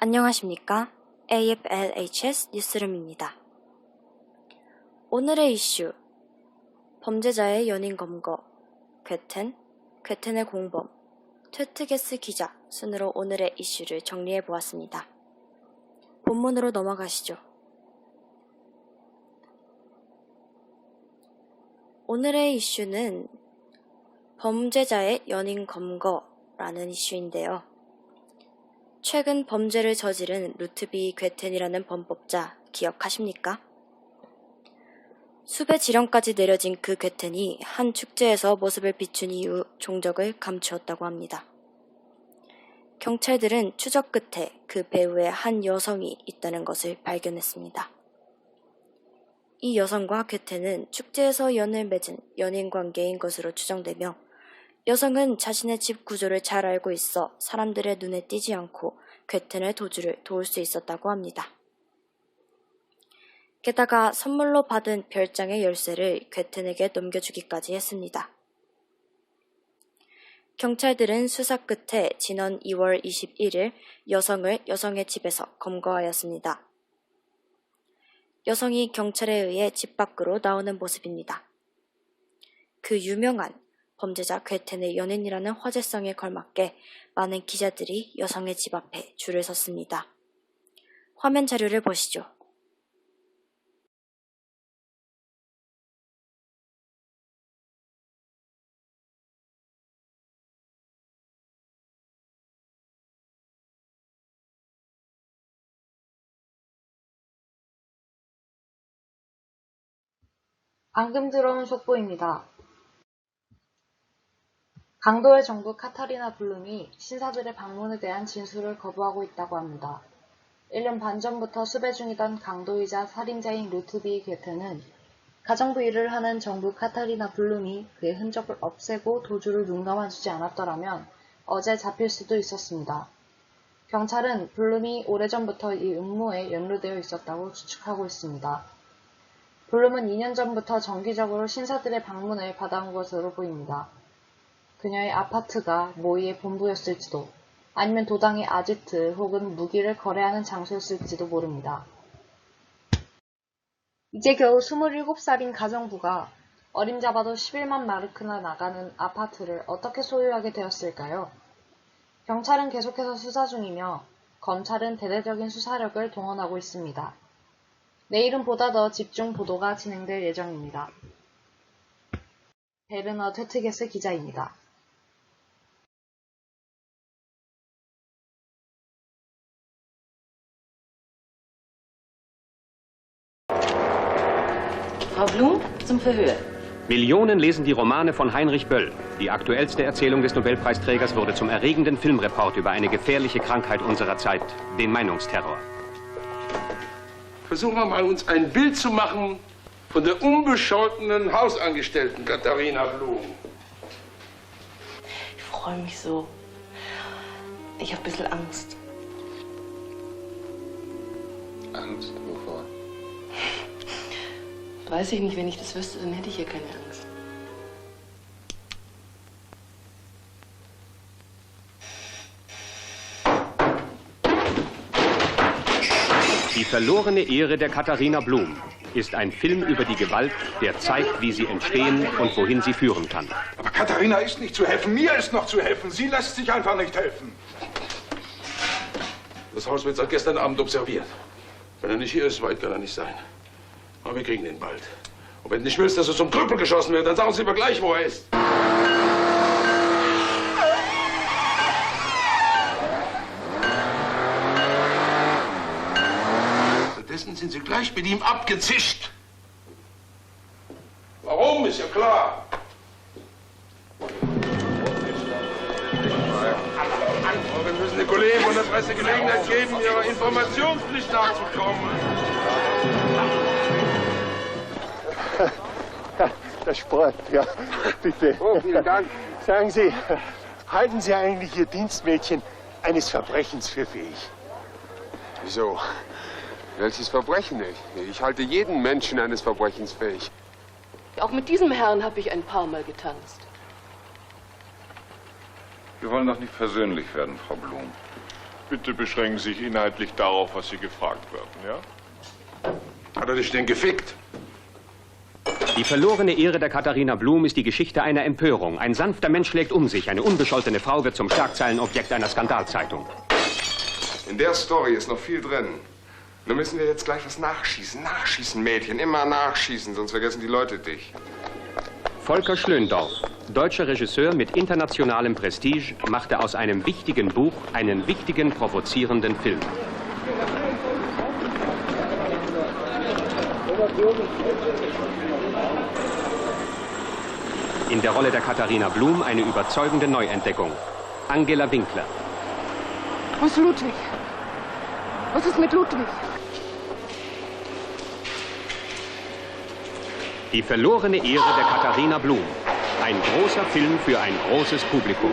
안녕하십니까? AFLHS 뉴스룸입니다. 오늘의 이슈, 범죄자의 연인 검거, 괴텐의 공범, 퇴트게스 기자 순으로 오늘의 이슈를 정리해 보았습니다. 본문으로 넘어가시죠. 오늘의 이슈는 범죄자의 연인 검거라는 이슈인데요. 최근 범죄를 저지른 루트비 괴텐이라는 범법자 기억하십니까? 수배 지령까지 내려진 그 괴텐이 한 축제에서 모습을 비춘 이후 종적을 감추었다고 합니다. 경찰들은 추적 끝에 그 배후에 한 여성이 있다는 것을 발견했습니다. 이 여성과 괴텐은 축제에서 연을 맺은 연인 관계인 것으로 추정되며 여성은 자신의 집 구조를 잘 알고 있어 사람들의 눈에 띄지 않고 괴텐의 도주를 도울 수 있었다고 합니다. 게다가 선물로 받은 별장의 열쇠를 괴텐에게 넘겨주기까지 했습니다. 경찰들은 수사 끝에 지난 2월 21일 여성을 여성의 집에서 검거하였습니다. 여성이 경찰에 의해 집 밖으로 나오는 모습입니다. 그 유명한 범죄자 괴텐의 연인이라는 화제성에 걸맞게 많은 기자들이 여성의 집 앞에 줄을 섰습니다. 화면 자료를 보시죠. 방금 들어온 속보입니다. 강도의 정부 카타리나 블룸이 신사들의 방문에 대한 진술을 거부하고 있다고 합니다. 1년 반 전부터 수배 중이던 강도이자 살인자인 루트비 괴텐은 가정부 일을 하는 정부 카타리나 블룸이 그의 흔적을 없애고 도주를 눈 감아주지 않았더라면 어제 잡힐 수도 있었습니다. 경찰은 블룸이 오래전부터 이 음모에 연루되어 있었다고 추측하고 있습니다. 블룸은 2년 전부터 정기적으로 신사들의 방문을 받아온 것으로 보입니다. 그녀의 아파트가 모의의 본부였을지도 아니면 도당의 아지트 혹은 무기를 거래하는 장소였을지도 모릅니다. 이제 겨우 27살인 가정부가 어림잡아도 11만 마르크나 나가는 아파트를 어떻게 소유하게 되었을까요? 경찰은 계속해서 수사 중이며 검찰은 대대적인 수사력을 동원하고 있습니다. 내일은 보다 더 집중 보도가 진행될 예정입니다. 베르너 퇴트게스 기자입니다. Frau Blum, zum Verhör. Millionen lesen die Romane von Heinrich Böll. Die aktuellste Erzählung des Nobelpreisträgers wurde zum erregenden Filmreport über eine gefährliche Krankheit unserer Zeit, den Meinungsterror. Versuchen wir mal, uns ein Bild zu machen von der unbescholtenen Hausangestellten Katharina Blum. Ich freue mich so. Ich habe ein bisschen Angst. Angst? Wovor? Weiß ich nicht, wenn ich das wüsste, dann hätte ich hier keine Angst. Die verlorene Ehre der Katharina Blum ist ein Film über die Gewalt, der zeigt, wie sie entstehen und wohin sie führen kann. Aber Katharina ist nicht zu helfen, mir ist noch zu helfen. Sie lässt sich einfach nicht helfen. Das Haus wird seit gestern Abend observiert. Wenn er nicht hier ist, weit kann er nicht sein. Aber wir kriegen ihn bald. Und wenn du nicht willst, dass er zum Krüppel geschossen wird, dann sag uns lieber gleich, wo er ist. Stattdessen sind sie gleich mit ihm abgezischt. Warum, ist ja klar. Aber wir müssen den Kollegen und der Presse Gelegenheit geben, ihrer Informationspflicht nachzukommen. Der Sport, ja, bitte. Oh, vielen Dank. Sagen Sie, halten Sie eigentlich Ihr Dienstmädchen eines Verbrechens für fähig? Wieso? Welches Verbrechen nicht? Ich halte jeden Menschen eines Verbrechens fähig. Auch mit diesem Herrn habe ich ein paar Mal getanzt. Wir wollen doch nicht persönlich werden, Frau Blum. Bitte beschränken Sie sich inhaltlich darauf, was Sie gefragt werden, ja? Hat er dich denn gefickt? Die verlorene Ehre der Katharina Blum ist die Geschichte einer Empörung. Ein sanfter Mensch schlägt um sich. Eine unbescholtene Frau wird zum Schlagzeilenobjekt einer Skandalzeitung. In der Story ist noch viel drin. Nur müssen wir jetzt gleich was nachschießen. Nachschießen, Mädchen. Immer nachschießen, sonst vergessen die Leute dich. Volker Schlöndorff, deutscher Regisseur mit internationalem Prestige, machte aus einem wichtigen Buch einen wichtigen, provozierenden Film. In der Rolle der Katharina Blum eine überzeugende Neuentdeckung. Angela Winkler. Wo ist Ludwig? Was ist mit Ludwig? Die verlorene Ehre der Katharina Blum. Ein großer Film für ein großes Publikum.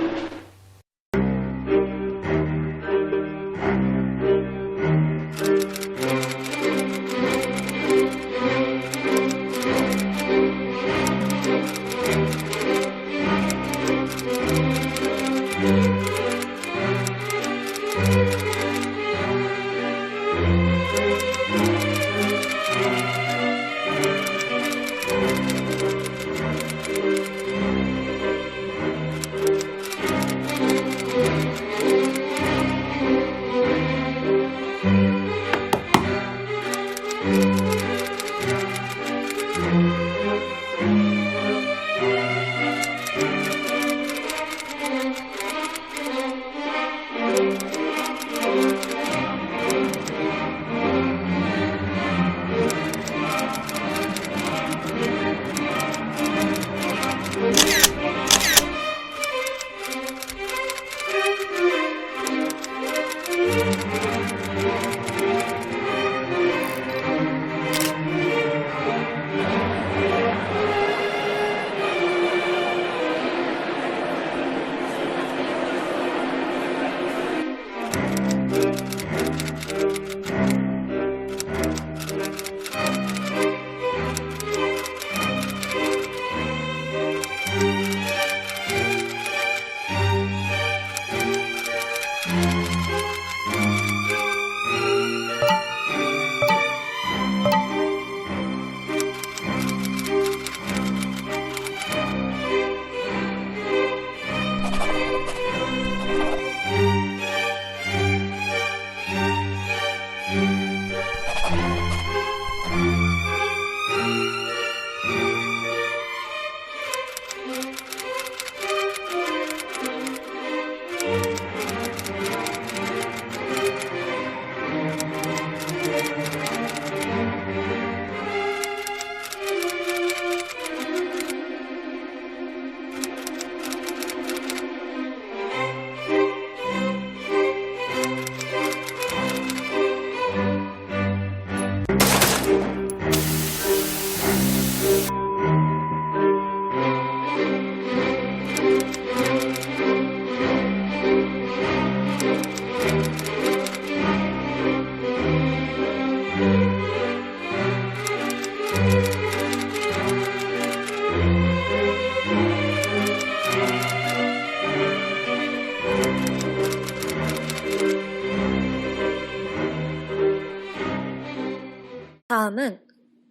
다음은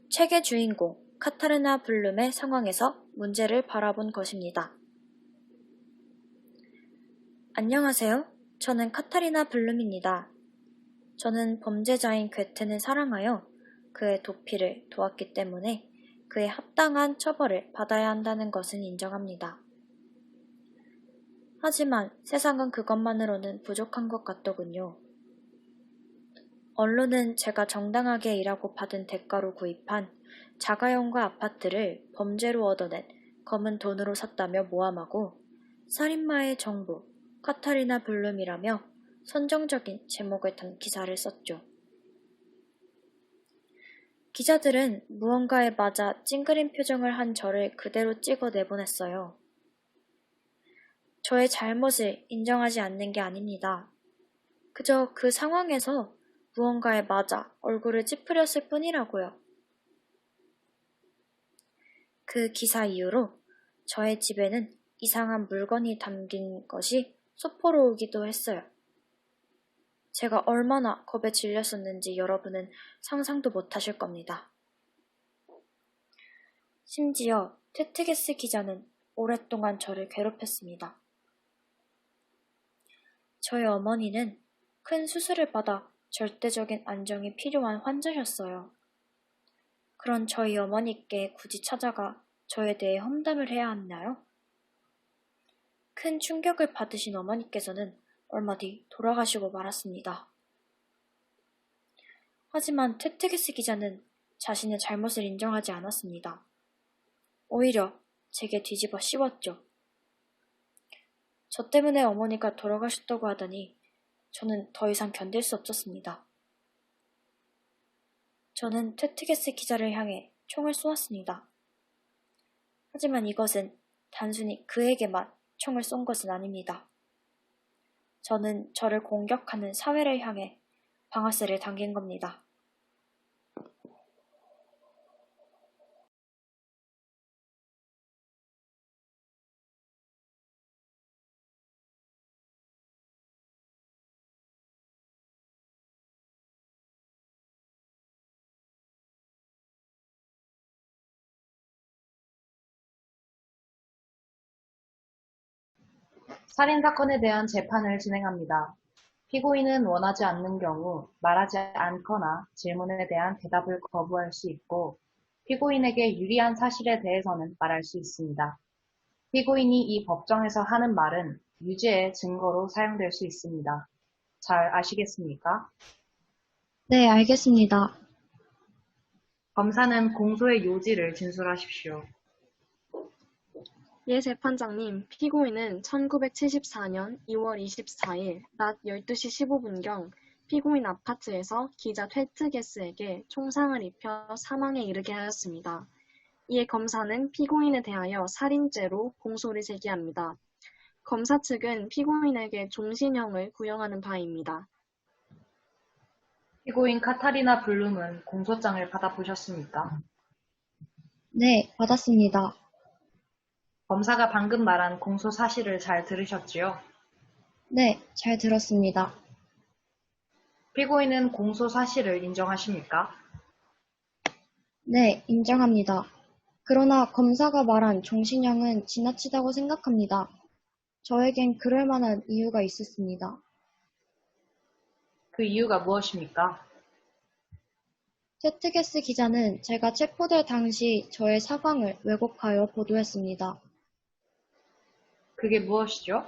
책의 주인공 카타르나 블룸의 상황에서 문제를 바라본 것입니다. 안녕하세요. 저는 카타리나 블룸입니다. 저는 범죄자인 괴테를 사랑하여 그의 도피를 도왔기 때문에 그의 합당한 처벌을 받아야 한다는 것은 인정합니다. 하지만 세상은 그것만으로는 부족한 것 같더군요. 언론은 제가 정당하게 일하고 받은 대가로 구입한 자가용과 아파트를 범죄로 얻어낸 검은 돈으로 샀다며 모함하고 살인마의 정부 카타리나 블룸이라며 선정적인 제목을 단 기사를 썼죠. 기자들은 무언가에 맞아 찡그린 표정을 한 저를 그대로 찍어 내보냈어요. 저의 잘못을 인정하지 않는 게 아닙니다. 그저 그 상황에서 무언가에 맞아 얼굴을 찌푸렸을 뿐이라고요. 그 기사 이후로 저의 집에는 이상한 물건이 담긴 것이 소포로 오기도 했어요. 제가 얼마나 겁에 질렸었는지 여러분은 상상도 못하실 겁니다. 심지어 테트게스 기자는 오랫동안 저를 괴롭혔습니다. 저희 어머니는 큰 수술을 받아 절대적인 안정이 필요한 환자셨어요. 그런 저희 어머니께 굳이 찾아가 저에 대해 험담을 해야 했나요? 큰 충격을 받으신 어머니께서는 얼마 뒤 돌아가시고 말았습니다. 하지만 테트게스 기자는 자신의 잘못을 인정하지 않았습니다. 오히려 제게 뒤집어 씌웠죠. 저 때문에 어머니가 돌아가셨다고 하더니 저는 더 이상 견딜 수 없었습니다. 저는 테트게스 기자를 향해 총을 쏘았습니다. 하지만 이것은 단순히 그에게만 총을 쏜 것은 아닙니다. 저는 저를 공격하는 사회를 향해 방아쇠를 당긴 겁니다. 살인사건에 대한 재판을 진행합니다. 피고인은 원하지 않는 경우 말하지 않거나 질문에 대한 대답을 거부할 수 있고 피고인에게 유리한 사실에 대해서는 말할 수 있습니다. 피고인이 이 법정에서 하는 말은 유죄의 증거로 사용될 수 있습니다. 잘 아시겠습니까? 네, 알겠습니다. 검사는 공소의 요지를 진술하십시오. 예, 재판장님, 피고인은 1974년 2월 24일 낮 12시 15분경 피고인 아파트에서 기자 테트게스에게 총상을 입혀 사망에 이르게 하였습니다. 이에 검사는 피고인에 대하여 살인죄로 공소를 제기합니다. 검사 측은 피고인에게 종신형을 구형하는 바입니다. 피고인 카타리나 블룸은 공소장을 받아보셨습니까? 네, 받았습니다. 검사가 방금 말한 공소 사실을 잘 들으셨지요? 네, 잘 들었습니다. 피고인은 공소 사실을 인정하십니까? 네, 인정합니다. 그러나 검사가 말한 종신형은 지나치다고 생각합니다. 저에겐 그럴 만한 이유가 있었습니다. 그 이유가 무엇입니까? 테트게스 기자는 제가 체포될 당시 저의 사광을 왜곡하여 보도했습니다. 그게 무엇이죠?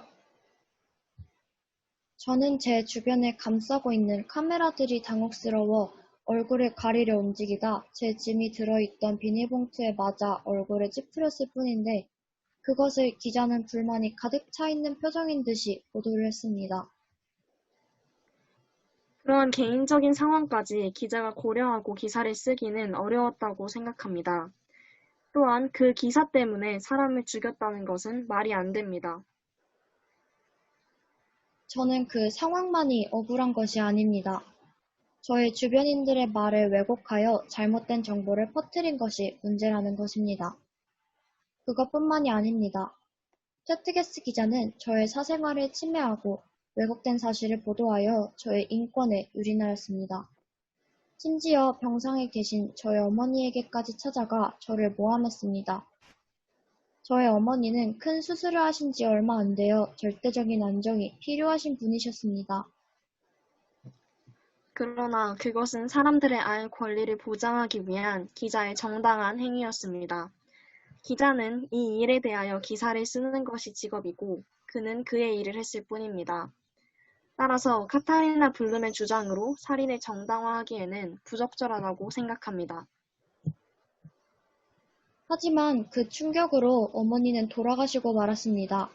저는 제 주변에 감싸고 있는 카메라들이 당혹스러워 얼굴을 가리려 움직이다 제 짐이 들어있던 비닐봉투에 맞아 얼굴을 찌푸렸을 뿐인데 그것을 기자는 불만이 가득 차 있는 표정인 듯이 보도를 했습니다. 그러한 개인적인 상황까지 기자가 고려하고 기사를 쓰기는 어려웠다고 생각합니다. 또한 그 기사 때문에 사람을 죽였다는 것은 말이 안 됩니다. 저는 그 상황만이 억울한 것이 아닙니다. 저의 주변인들의 말을 왜곡하여 잘못된 정보를 퍼뜨린 것이 문제라는 것입니다. 그것뿐만이 아닙니다. 테트게스 기자는 저의 사생활을 침해하고 왜곡된 사실을 보도하여 저의 인권에 유린하였습니다. 심지어 병상에 계신 저의 어머니에게까지 찾아가 저를 모함했습니다. 저의 어머니는 큰 수술을 하신 지 얼마 안 되어 절대적인 안정이 필요하신 분이셨습니다. 그러나 그것은 사람들의 알 권리를 보장하기 위한 기자의 정당한 행위였습니다. 기자는 이 일에 대하여 기사를 쓰는 것이 직업이고 그는 그의 일을 했을 뿐입니다. 따라서 카타리나 블룸의 주장으로 살인을 정당화하기에는 부적절하다고 생각합니다. 하지만 그 충격으로 어머니는 돌아가시고 말았습니다.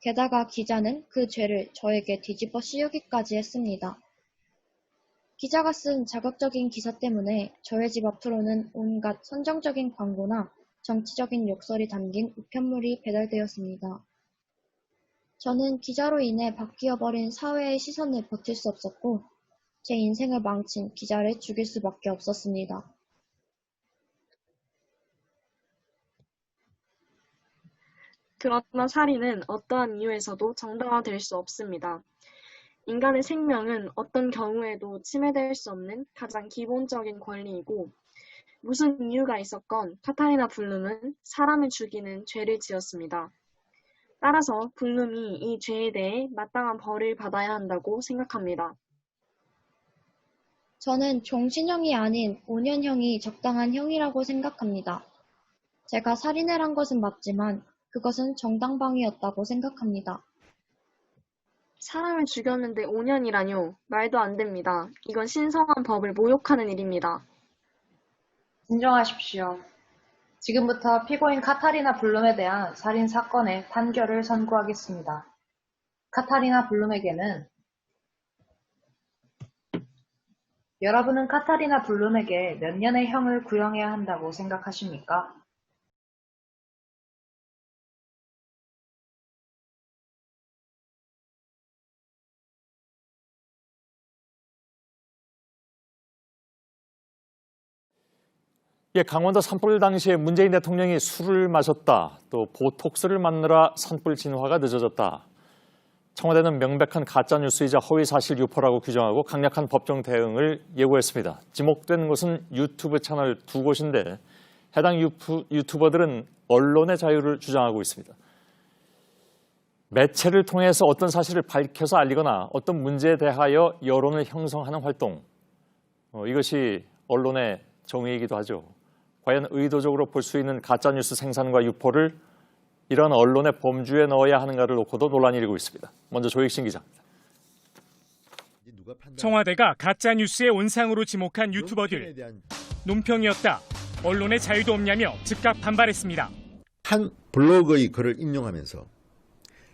게다가 기자는 그 죄를 저에게 뒤집어 씌우기까지 했습니다. 기자가 쓴 자극적인 기사 때문에 저의 집 앞으로는 온갖 선정적인 광고나 정치적인 욕설이 담긴 우편물이 배달되었습니다. 저는 기자로 인해 바뀌어버린 사회의 시선을 버틸 수 없었고 제 인생을 망친 기자를 죽일 수밖에 없었습니다. 그러나 살인은 어떠한 이유에서도 정당화될 수 없습니다. 인간의 생명은 어떤 경우에도 침해될 수 없는 가장 기본적인 권리이고 무슨 이유가 있었건 카타리나 블룸은 사람을 죽이는 죄를 지었습니다. 따라서 블룸이 이 죄에 대해 마땅한 벌을 받아야 한다고 생각합니다. 저는 종신형이 아닌 5년형이 적당한 형이라고 생각합니다. 제가 살인을 한 것은 맞지만 그것은 정당방위였다고 생각합니다. 사람을 죽였는데 5년이라뇨. 말도 안 됩니다. 이건 신성한 법을 모욕하는 일입니다. 진정하십시오. 지금부터 피고인 카타리나 블룸에 대한 살인 사건의 판결을 선고하겠습니다. 카타리나 블룸에게는 여러분은 카타리나 블룸에게 몇 년의 형을 구형해야 한다고 생각하십니까? 예, 강원도 산불 당시에 문재인 대통령이 술을 마셨다, 또 보톡스를 맞느라 산불 진화가 늦어졌다. 청와대는 명백한 가짜뉴스이자 허위사실 유포라고 규정하고 강력한 법정 대응을 예고했습니다. 지목된 곳은 유튜브 채널 2곳인데 해당 유튜버들은 언론의 자유를 주장하고 있습니다. 매체를 통해서 어떤 사실을 밝혀서 알리거나 어떤 문제에 대하여 여론을 형성하는 활동, 이것이 언론의 정의이기도 하죠. 과연 의도적으로 볼 수 있는 가짜뉴스 생산과 유포를 이런 언론의 범주에 넣어야 하는가를 놓고도 논란이 일고 있습니다. 먼저 조익신 기자입니다. 청와대가 가짜뉴스의 온상으로 지목한 유튜버들. 논평이었다. 언론의 자유도 없냐며 즉각 반발했습니다. 한 블로거의 글을 인용하면서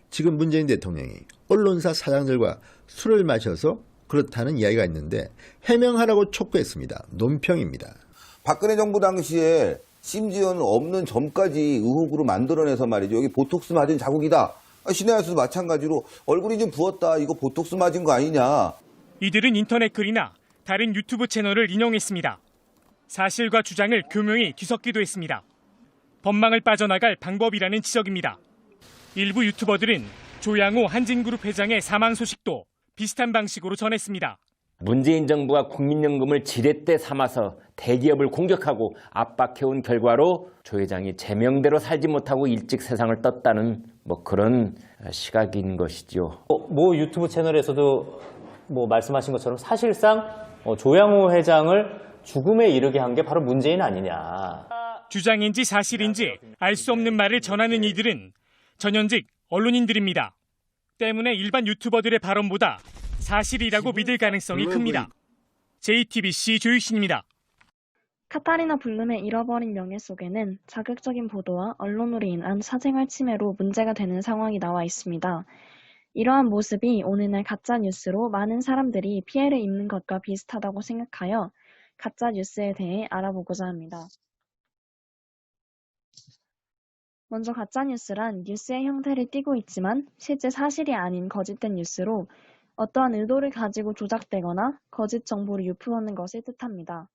지금 문재인 대통령이 언론사 사장들과 술을 마셔서 그렇다는 이야기가 있는데 해명하라고 촉구했습니다. 논평입니다. 박근혜 정부 당시에 심지어는 없는 점까지 의혹으로 만들어내서 말이죠. 여기 보톡스 맞은 자국이다. 신의 한수도 마찬가지로 얼굴이 좀 부었다. 이거 보톡스 맞은 거 아니냐. 이들은 인터넷 글이나 다른 유튜브 채널을 인용했습니다. 사실과 주장을 교묘히 뒤섞기도 했습니다. 법망을 빠져나갈 방법이라는 지적입니다. 일부 유튜버들은 조양호 한진그룹 회장의 사망 소식도 비슷한 방식으로 전했습니다. 문재인 정부가 국민연금을 지렛대 삼아서 대기업을 공격하고 압박해온 결과로 조 회장이 제명대로 살지 못하고 일찍 세상을 떴다는 그런 시각인 것이죠. 모 유튜브 채널에서도 말씀하신 것처럼 사실상 조양호 회장을 죽음에 이르게 한 게 바로 문재인 아니냐. 주장인지 사실인지 알 수 없는 말을 전하는 이들은 전현직 언론인들입니다. 때문에 일반 유튜버들의 발언보다 사실이라고 믿을 가능성이 큽니다. JTBC 조유신입니다. 카타리나 블룸의 잃어버린 명예 속에는 자극적인 보도와 언론으로 인한 사생활 침해로 문제가 되는 상황이 나와 있습니다. 이러한 모습이 오늘날 가짜뉴스로 많은 사람들이 피해를 입는 것과 비슷하다고 생각하여 가짜뉴스에 대해 알아보고자 합니다. 먼저 가짜뉴스란 뉴스의 형태를 띠고 있지만 실제 사실이 아닌 거짓된 뉴스로 어떠한 의도를 가지고 조작되거나 거짓 정보를 유포하는 것을 뜻합니다.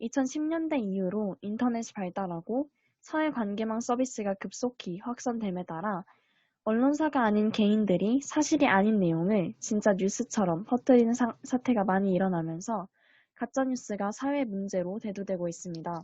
2010년대 이후로 인터넷이 발달하고 사회관계망 서비스가 급속히 확산됨에 따라 언론사가 아닌 개인들이 사실이 아닌 내용을 진짜 뉴스처럼 퍼뜨리는 사태가 많이 일어나면서 가짜뉴스가 사회 문제로 대두되고 있습니다.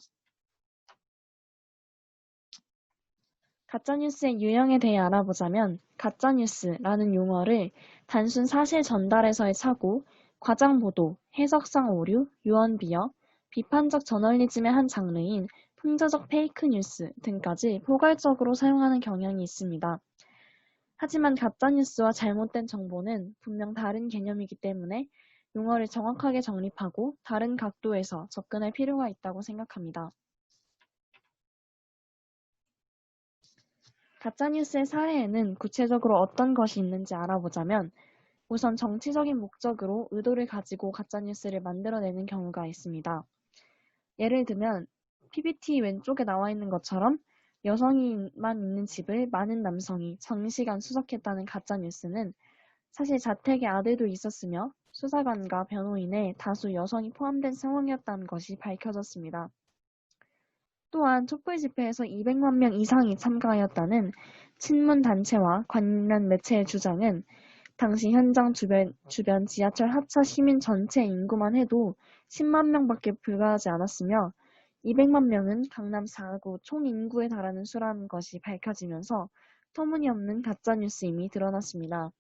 가짜뉴스의 유형에 대해 알아보자면 가짜뉴스라는 용어를 단순 사실 전달에서의 착오, 과장보도, 해석상 오류, 유언비어, 비판적 저널리즘의 한 장르인 풍자적 페이크 뉴스 등까지 포괄적으로 사용하는 경향이 있습니다. 하지만 가짜뉴스와 잘못된 정보는 분명 다른 개념이기 때문에 용어를 정확하게 정립하고 다른 각도에서 접근할 필요가 있다고 생각합니다. 가짜뉴스의 사례에는 구체적으로 어떤 것이 있는지 알아보자면 우선 정치적인 목적으로 의도를 가지고 가짜뉴스를 만들어내는 경우가 있습니다. 예를 들면 PPT 왼쪽에 나와 있는 것처럼 여성이만 있는 집을 많은 남성이 장시간 수석했다는 가짜뉴스는 사실 자택에 아들도 있었으며 수사관과 변호인에 다수 여성이 포함된 상황이었다는 것이 밝혀졌습니다. 또한 촛불 집회에서 200만 명 이상이 참가하였다는 친문 단체와 관련 매체의 주장은 당시 현장 주변 지하철 하차 시민 전체 인구만 해도 10만 명밖에 불과하지 않았으며 200만 명은 강남 4구 총 인구에 달하는 수라는 것이 밝혀지면서 터무니없는 가짜뉴스임이 드러났습니다.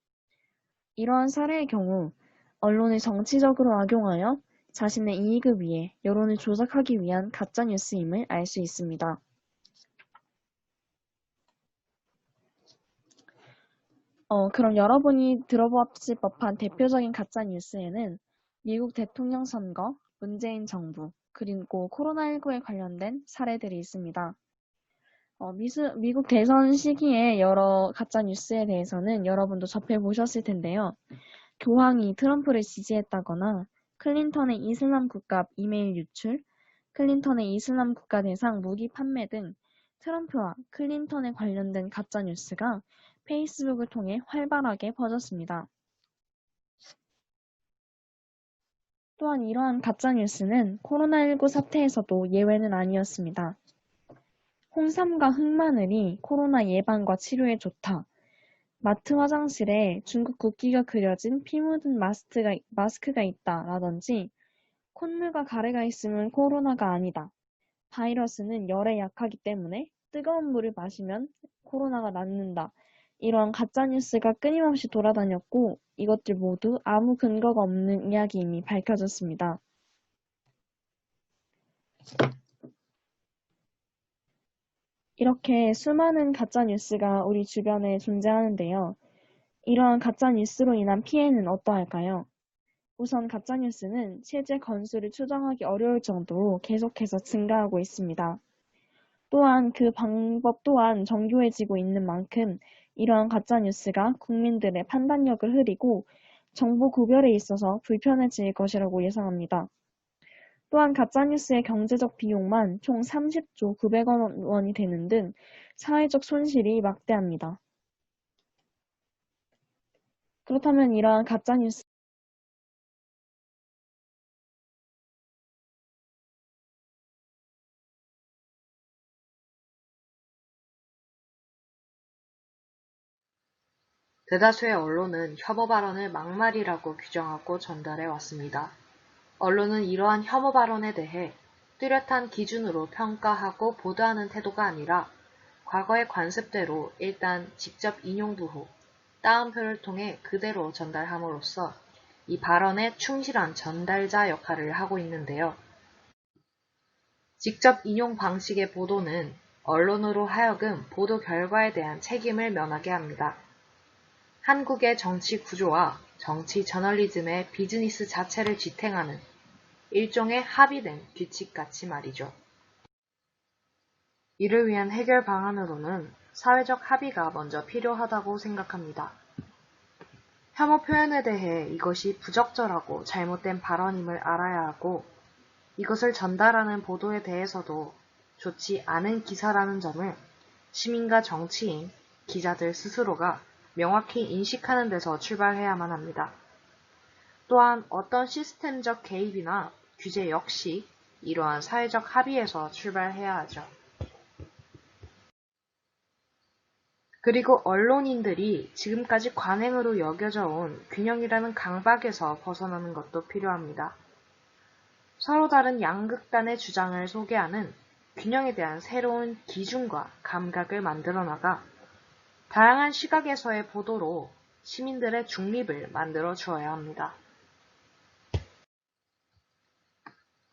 이러한 사례의 경우 언론을 정치적으로 악용하여 자신의 이익을 위해 여론을 조작하기 위한 가짜뉴스임을 알 수 있습니다. 그럼 여러분이 들어봤을 법한 대표적인 가짜뉴스에는 미국 대통령 선거, 문재인 정부, 그리고 코로나19에 관련된 사례들이 있습니다. 미국 대선 시기에 여러 가짜뉴스에 대해서는 여러분도 접해보셨을 텐데요. 교황이 트럼프를 지지했다거나 클린턴의 이슬람 국가 이메일 유출, 클린턴의 이슬람 국가 대상 무기 판매 등 트럼프와 클린턴에 관련된 가짜뉴스가 페이스북을 통해 활발하게 퍼졌습니다. 또한 이러한 가짜뉴스는 코로나19 사태에서도 예외는 아니었습니다. 홍삼과 흑마늘이 코로나 예방과 치료에 좋다. 마트 화장실에 중국 국기가 그려진 피 묻은 마스크가 있다 라든지 콧물과 가래가 있으면 코로나가 아니다. 바이러스는 열에 약하기 때문에 뜨거운 물을 마시면 코로나가 낫는다. 이러한 가짜뉴스가 끊임없이 돌아다녔고 이것들 모두 아무 근거가 없는 이야기임이 밝혀졌습니다. 이렇게 수많은 가짜뉴스가 우리 주변에 존재하는데요. 이러한 가짜뉴스로 인한 피해는 어떠할까요? 우선 가짜뉴스는 실제 건수를 추정하기 어려울 정도로 계속해서 증가하고 있습니다. 또한 그 방법 또한 정교해지고 있는 만큼 이러한 가짜뉴스가 국민들의 판단력을 흐리고 정보 구별에 있어서 불편해질 것이라고 예상합니다. 또한 가짜뉴스의 경제적 비용만 총 30조 900억 원이 되는 등 사회적 손실이 막대합니다. 그렇다면 이러한 가짜뉴스 대다수의 언론은 혐오 발언을 막말이라고 규정하고 전달해 왔습니다. 언론은 이러한 혐오 발언에 대해 뚜렷한 기준으로 평가하고 보도하는 태도가 아니라 과거의 관습대로 일단 직접 인용부 후 따옴표를 통해 그대로 전달함으로써 이 발언에 충실한 전달자 역할을 하고 있는데요. 직접 인용 방식의 보도는 언론으로 하여금 보도 결과에 대한 책임을 면하게 합니다. 한국의 정치 구조와 정치 저널리즘의 비즈니스 자체를 지탱하는 일종의 합의된 규칙같이 말이죠. 이를 위한 해결 방안으로는 사회적 합의가 먼저 필요하다고 생각합니다. 혐오 표현에 대해 이것이 부적절하고 잘못된 발언임을 알아야 하고 이것을 전달하는 보도에 대해서도 좋지 않은 기사라는 점을 시민과 정치인, 기자들 스스로가 명확히 인식하는 데서 출발해야만 합니다. 또한 어떤 시스템적 개입이나 규제 역시 이러한 사회적 합의에서 출발해야 하죠. 그리고 언론인들이 지금까지 관행으로 여겨져 온 균형이라는 강박에서 벗어나는 것도 필요합니다. 서로 다른 양극단의 주장을 소개하는 균형에 대한 새로운 기준과 감각을 만들어 나가 다양한 시각에서의 보도로 시민들의 중립을 만들어 주어야 합니다.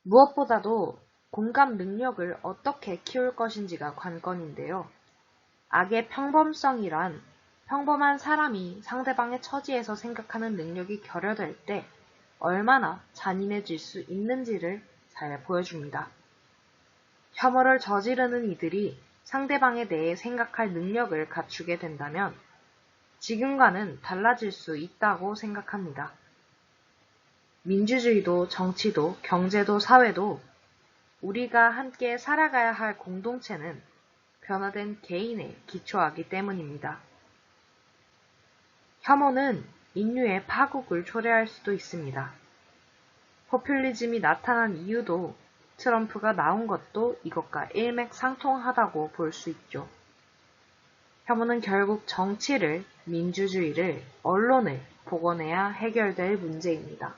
무엇보다도 공감 능력을 어떻게 키울 것인지가 관건인데요. 악의 평범성이란 평범한 사람이 상대방의 처지에서 생각하는 능력이 결여될 때 얼마나 잔인해질 수 있는지를 잘 보여줍니다. 혐오를 저지르는 이들이 상대방에 대해 생각할 능력을 갖추게 된다면 지금과는 달라질 수 있다고 생각합니다. 민주주의도 정치도 경제도 사회도 우리가 함께 살아가야 할 공동체는 변화된 개인에 기초하기 때문입니다. 혐오는 인류의 파국을 초래할 수도 있습니다. 포퓰리즘이 나타난 이유도 트럼프가 나온 것도 이것과 일맥상통하다고 볼 수 있죠. 혐오는 결국 정치를, 민주주의를, 언론을 복원해야 해결될 문제입니다.